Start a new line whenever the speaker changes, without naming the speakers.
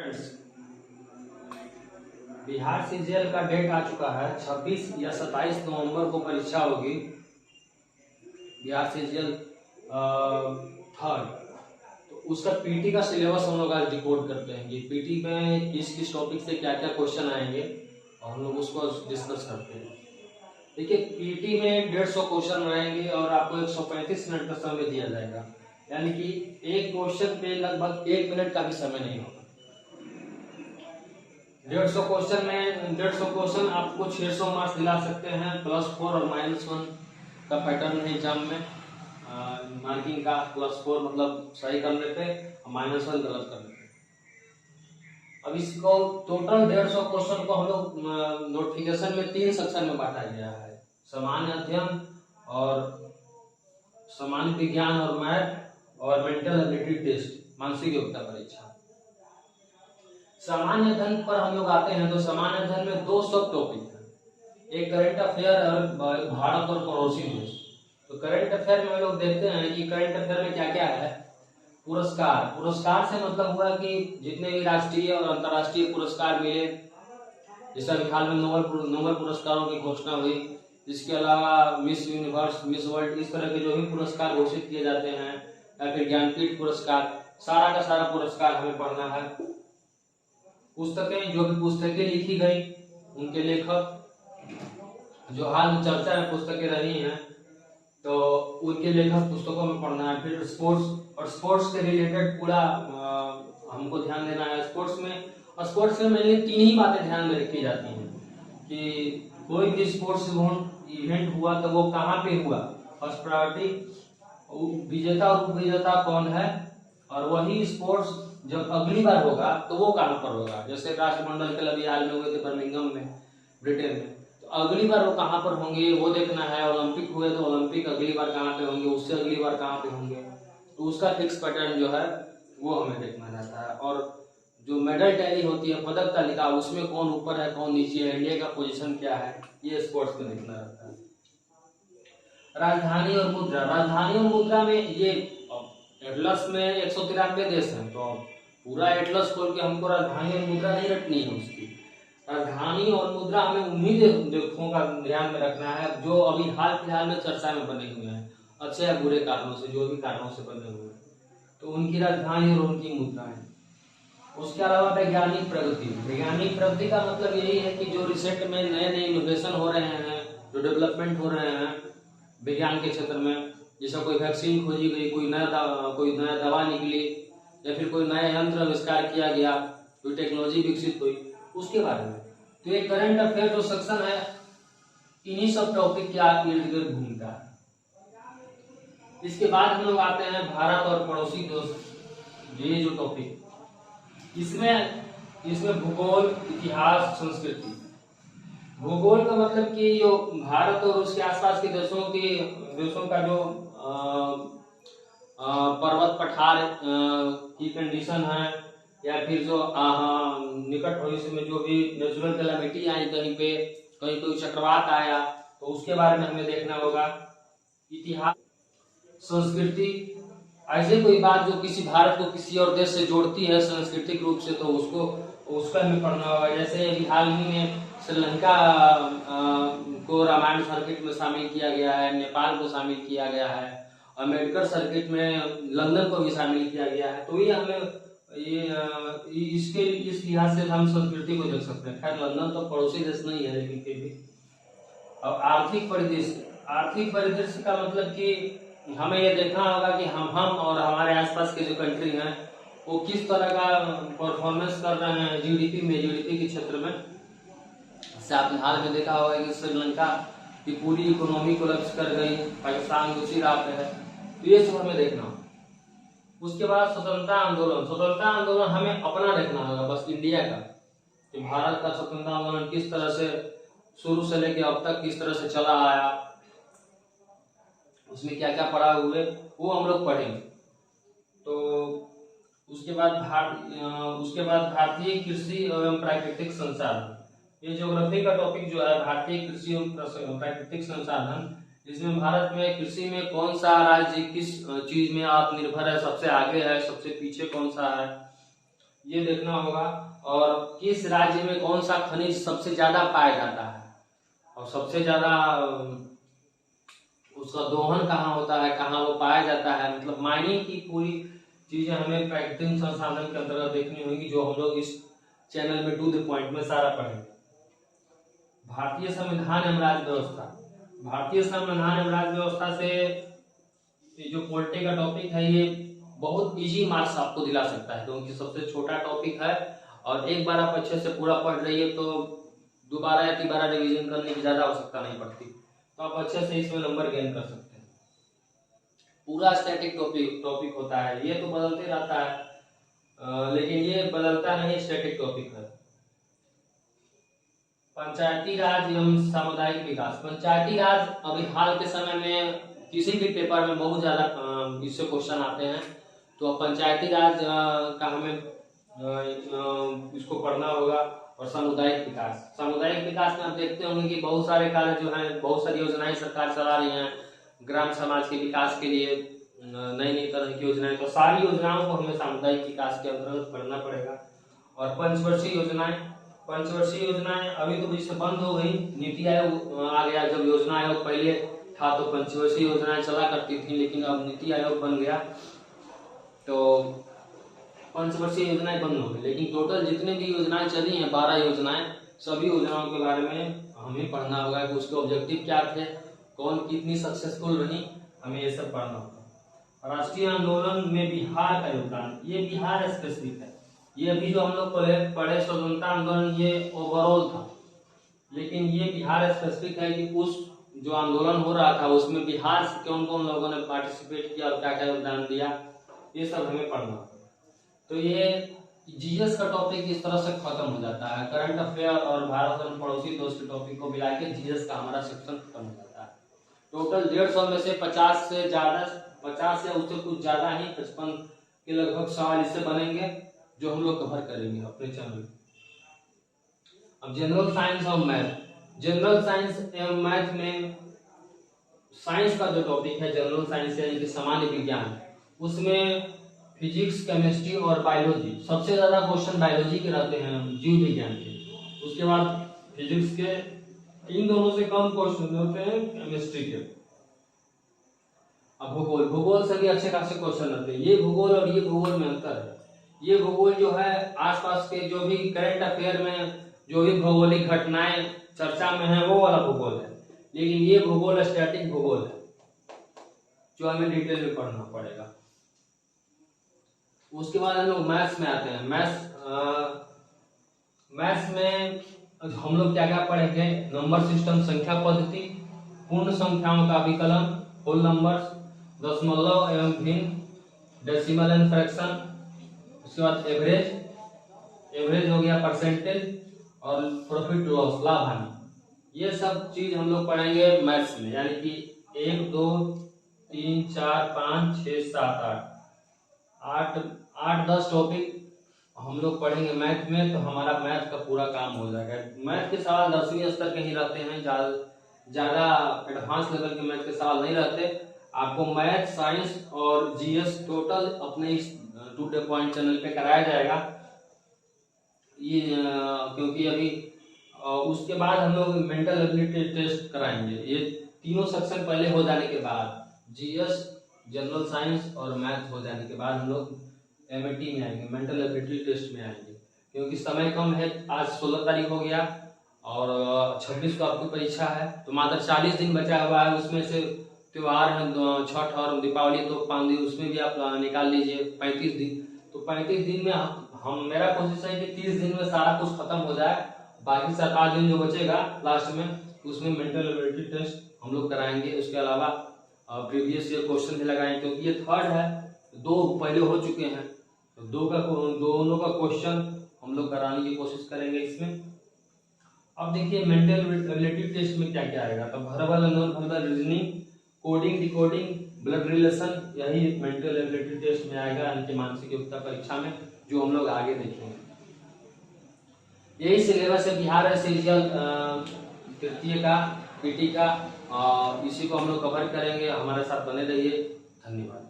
Friends, Bihar CGL का date आ चुका है। 26 या 27 नवंबर को परीक्षा होगी बिहार सीजीएल थर्ड। तो उसका पीटी का सिलेबस हम लोग आज डिकोड करते हैं। ये पीटी में किस टॉपिक से क्या क्या क्वेश्चन आएंगे और हम लोग उसको डिस्कस करते हैं। देखिए, पीटी में 150 क्वेश्चन रहेंगे और आपको 135 मिनट का समय दिया जाएगा, यानी कि एक क्वेश्चन पे लगभग 1 मिनट का भी समय नहीं होगा। 150 क्वेश्चन में 150 क्वेश्चन आपको 600 मार्क्स दिला सकते हैं। +4 और -1 का पैटर्न है एग्जाम में। मार्किंग का +4 मतलब सही करने पे और -1 गलत करने पे। अब इसको टोटल 150 क्वेश्चन को हम लोग नोटिफिकेशन में 3 सेक्शन में बांटा गया है: सामान्य अध्ययन और सामान्य विज्ञान और मैथ और मेंटल एबिलिटी टेस्ट, मानसिक योग्यता परीक्षा। सामान्य अध्ययन पर हम लोग आते हैं तो सामान्य अध्ययन में 2 सब टॉपिक है, एक करंट अफेयर और भारत और पड़ोसी देश। तो करंट अफेयर में हम लोग देखते हैं कि करंट अफेयर में क्या क्या है। पुरस्कार से मतलब हुआ कि जितने भी राष्ट्रीय और अंतर्राष्ट्रीय पुरस्कार मिले, जैसे अभी हाल में नोबेल पुरस्कारों की घोषणा हुई। इसके अलावा मिस यूनिवर्स, मिस वर्ल्ड, इस तरह के जो भी पुरस्कार घोषित किए जाते हैं, या फिर ज्ञानपीठ पुरस्कार, सारा का सारा पुरस्कार हमें पढ़ना है। पुस्तकें, जो भी पुस्तकें लिखी गई, उनके लेखक, जो हाल में चर्चा में पुस्तकें रही हैं तो उनके लेखक पुस्तकों में पढ़ना है। फिर स्पोर्ट्स से रिलेटेड पूरा हमको ध्यान देना है। स्पोर्ट्स में मेनली 3 ही बातें ध्यान में रखी जाती हैं कि कोई भी स्पोर्ट्स इवेंट हुआ तो वो कहाँ पे हुआ, फर्स्ट प्रायोरिटी, विजेता और उपविजेता कौन है, और वही स्पोर्ट्स जब अगली बार होगा तो वो कहाँ पर होगा। जैसे राष्ट्रमंडल खेल अभी हाल में हुए थे बर्मिंघम में, ब्रिटेन में, तो अगली बार वो कहाँ पर होंगे वो देखना है। ओलंपिक हुए तो ओलंपिक अगली बार कहाँ पे होंगे, उससे अगली बार कहाँ पे होंगे, तो उसका फिक्स पैटर्न जो है वो हमें देखना रहता है। और जो मेडल टैली होती है, पदक तालिका, उसमें कौन ऊपर है कौन नीचे है, इंडिया का पोजीशन क्या है, ये स्पोर्ट्स में देखना रहता है। राजधानी और मुद्रा में ये एटलस में 193 देश हैं, तो पूरा एटलस खोल के हमको राजधानी और मुद्रा नहीं रटनी है। उसकी राजधानी और मुद्रा हमें उन्हीं देशों का ध्यान में रखना है जो अभी हाल फिलहाल में चर्चा में बने हुए हैं, अच्छे या बुरे कारणों से, जो भी कारणों से बने हुए हैं, तो उनकी राजधानी और उनकी मुद्रा है। उसके अलावा वैज्ञानिक प्रगति का मतलब यही है कि जो रिसर्च में नए नए इनोवेशन हो रहे हैं, जो डेवलपमेंट हो रहे हैं विज्ञान के क्षेत्र में, जैसे कोई वैक्सीन खोजी गई, कोई नया दवा निकली, या फिर कोई नया यंत्र आविष्कार किया गया, कोई टेक्नोलॉजी विकसित हुई, उसके बारे में। तो ये करंट अफेयर जो सेक्शन है, इन्हीं सब टॉपिक के इर्द गिर्द घूमता है। इसके बाद हम लोग आते हैं भारत और पड़ोसी देश, ये जो टॉपिक, इसमें भूगोल, इतिहास, संस्कृति। भूगोल का मतलब कि जो भारत और उसके आसपास के देशों का जो पर्वत पठार की कंडीशन है, या फिर जो निकट भविष्य में जो भी नेचुरल कैलामिटी आई, कहीं कोई चक्रवात आया, तो उसके बारे में हमें देखना होगा। इतिहास, संस्कृति, ऐसे कोई बात जो किसी भारत को किसी और देश से जोड़ती है सांस्कृतिक रूप से, तो उसका हमें पढ़ना होगा। जैसे अभी हाल ही में श्रीलंका को रामायण सर्किट में शामिल किया गया है, नेपाल को शामिल किया गया है, अम्बेडकर सर्किट में लंदन को भी शामिल किया गया है। तो ये हमें इस लिहाज से हम संस्कृति को देख सकते हैं। खैर, लंदन तो पड़ोसी देश नहीं है, लेकिन फिर भी। अब आर्थिक परिदृश्य का मतलब कि हमें ये देखना होगा कि हम और हमारे आसपास के जो कंट्री हैं वो किस तरह का परफॉर्मेंस कर रहे हैं जीडीपी के क्षेत्र में। जैसे आपने हाल में देखा होगा कि श्रीलंका की पूरी इकोनॉमी कोलैप्स कर गई, पाकिस्तान दूसरी राह पे है, तो ये सब हमें देखना होगा। उसके बाद स्वतंत्रता आंदोलन हमें अपना देखना होगा, बस इंडिया का, कि भारत का स्वतंत्रता आंदोलन किस तरह से शुरू से लेकर अब तक किस तरह से चला आया, उसमें क्या क्या पढ़ा हुए, वो हम लोग पढ़ेंगे। तो उसके बाद भारतीय कृषि एवं प्राकृतिक संसाधन, ये ज्योग्राफी का टॉपिक जो है, भारतीय कृषि एवं प्राकृतिक संसाधन, जिसमें भारत में कृषि में कौन सा राज्य किस चीज में आत्मनिर्भर है, सबसे आगे है, सबसे पीछे कौन सा है, ये देखना होगा। और किस राज्य में कौन सा खनिज सबसे ज्यादा पाया जाता है और सबसे ज्यादा उसका दोहन कहाँ होता है, कहाँ वो पाया जाता है, मतलब माइनिंग की पूरी चीजें हमें प्राकृतिक संसाधन के अंतर्गत देखनी होगी, जो हम लोग इस चैनल में टू द पॉइंट में सारा पढ़ेंगे। भारतीय संविधान एवं राज्य व्यवस्था। भारतीय संविधान एवं राज्य व्यवस्था से ये जो पॉलिटी का टॉपिक है ये बहुत इजी मार्क्स आपको दिला सकता है, क्योंकि सबसे छोटा टॉपिक है और एक बार आप अच्छे से पूरा पढ़ रही है तो दोबारा या तीबारा रिवीजन करने की ज्यादा आवश्यकता नहीं पड़ती, तो आप अच्छे से इसमें नंबर गेन कर सकते हैं। पूरा स्टैटिक टॉपिक होता है, ये तो बदलते रहता है लेकिन ये बदलता नहीं, स्टैटिक टॉपिक है। पंचायती राज एवं सामुदायिक विकास। पंचायती राज अभी हाल के समय में किसी भी पेपर में बहुत ज्यादा इससे क्वेश्चन आते हैं, तो पंचायती राज का हमें इसको पढ़ना होगा। और सामुदायिक विकास। सामुदायिक विकास में आप देखते होंगे कि बहुत सारे कार्य जो है, बहुत सारी योजनाएं सरकार चला रही है ग्राम समाज के विकास के लिए, नई नई तरह की योजनाएं, तो सारी योजनाओं को हमें सामुदायिक विकास के अंतर्गत पढ़ना पड़ेगा। और पंचवर्षीय योजनाएं। पंचवर्षीय योजनाएं अभी तो जैसे बंद हो गई, नीति आयोग आ गया। जब योजना आयोग पहले था तो पंचवर्षीय योजनाएं चला करती थी, लेकिन अब नीति आयोग बन गया तो पंचवर्षीय योजनाएं बंद हो गई। लेकिन टोटल जितने भी योजनाएं चली हैं 12 योजनाएं, सभी योजनाओं के बारे में हमें पढ़ना होगा कि उसके ऑब्जेक्टिव क्या थे, कौन कितनी सक्सेसफुल रही, हमें ये सब पढ़ना होगा। राष्ट्रीय आंदोलन में बिहार का योगदान, ये बिहार स्पेसिफिक है। ये अभी जो हम लोग पढ़े स्वतंत्रता आंदोलन ये ओवरऑल था, लेकिन ये बिहार स्पेसिफिक है कि उस जो आंदोलन हो रहा था उसमें बिहार से कौन कौन लोगों ने पार्टिसिपेट किया और क्या क्या योगदान दिया, ये सब हमें पढ़ना होगा। तो ये जीएस का टॉपिक इस तरह से खत्म हो जाता है। करंट अफेयर और भारत और पड़ोसी देश के टॉपिक को मिला के जीएस का हमारा सेक्शन खत्म हो जाता है। टोटल 150 में से 50 से ज्यादा, 50 या उससे कुछ ज्यादा ही 55 के लगभग सवाल इससे बनेंगे जो हम लोग कवर करेंगे अपने चैनल। अब जनरल साइंस और मैथ। जनरल साइंस एवं मैथ में साइंस का जो टॉपिक है जनरल साइंस यानी कि सामान्य विज्ञान, उसमें फिजिक्स, केमिस्ट्री और बायोलॉजी, सबसे ज्यादा क्वेश्चन बायोलॉजी के रहते हैं, जीव विज्ञान के। उसके बाद फिजिक्स के, इन दोनों से कम क्वेश्चन होते हैं केमिस्ट्री के। अब भूगोल। भूगोल से भी अच्छे खासे क्वेश्चन रहते हैं। ये भूगोल और ये भूगोल में अंतर है। ये भूगोल जो है आसपास के जो भी करंट अफेयर में जो भी भौगोलिक घटनाएं चर्चा में है वो वाला भूगोल है, लेकिन ये भूगोल स्टैटिक भूगोल है जो हमें डिटेल में पढ़ना पड़ेगा। उसके बाद हम लोग मैथ्स में आते हैं। मैथ्स में हम लोग क्या क्या पढ़ेंगे, नंबर सिस्टम, संख्या पद्धति, पूर्ण संख्याओं का विकलन, होल नंबर्स, दशमलव एवं भिन्न, डेसिमल एंड फ्रैक्शन, उसके बाद एवरेज, एवरेज हो गया परसेंटेज, और प्रॉफिट लॉस, लाभ हानि। ये सब चीज हम लोग पढ़ेंगे मैथ्स में, यानी कि 1 2 3 4 5 6 7 8 10 टॉपिक हम लोग पढ़ेंगे मैथ में, तो हमारा मैथ का पूरा काम हो जाएगा। मैथ के सवाल 10वीं स्तर के ही रहते हैं, ज्यादा एडवांस लेवल के मैथ के सवाल नहीं रहते। आपको मैथ, साइंस और जीएस टोटल अपने इस टू डे पॉइंट चैनल पे कराया जाएगा। ये क्योंकि अभी उसके बाद हम लोग मेंटल एबिलिटी टेस्ट कराएंगे। ये तीनों सेक्शन पहले हो जाने के बाद, जीएस, जनरल साइंस और मैथ हो जाने के बाद हम लोग एमएटी में आएंगे, मेंटल एबिलिटी टेस्ट में आएंगे। क्योंकि समय कम है, आज 16 तारीख हो गया और 26 को आपकी परीक्षा है, तो मात्र 40 दिन बचा हुआ है। उसमें से त्योहार है, छठ और दीपावली, तो 5 दिन उसमें भी आप निकाल लीजिए, 35 दिन। तो 35 दिन में हम मेरा कोशिश है कि 30 दिन में सारा कुछ खत्म हो जाए। बाकी 7-8 दिन जो बचेगा लास्ट में, उसमें मेंटल एबिलिटी टेस्ट हम लोग कराएंगे। उसके अलावा प्रीवियस ईयर क्वेश्चन भी लगाएंगे, क्योंकि ये थर्ड है, 2 पहले हो चुके हैं, तो दोनों का क्वेश्चन हम लोग कराने की कोशिश करेंगे इसमें। अब देखिए मेंटल एबिलिटी टेस्ट में क्या क्या आएगा, तो verbal, non verbal, reasoning, coding, decoding, blood relation, यही मेंटल एबिलिटी टेस्ट में आएगा, यानी कि मानसिक योग्यता परीक्षा में, जो हम लोग आगे देखेंगे। यही सिलेबस है बिहार सीरियल तृतीय का, पीटी का, इसी को हम लोग कवर करेंगे। हमारे साथ बने रहिए, धन्यवाद।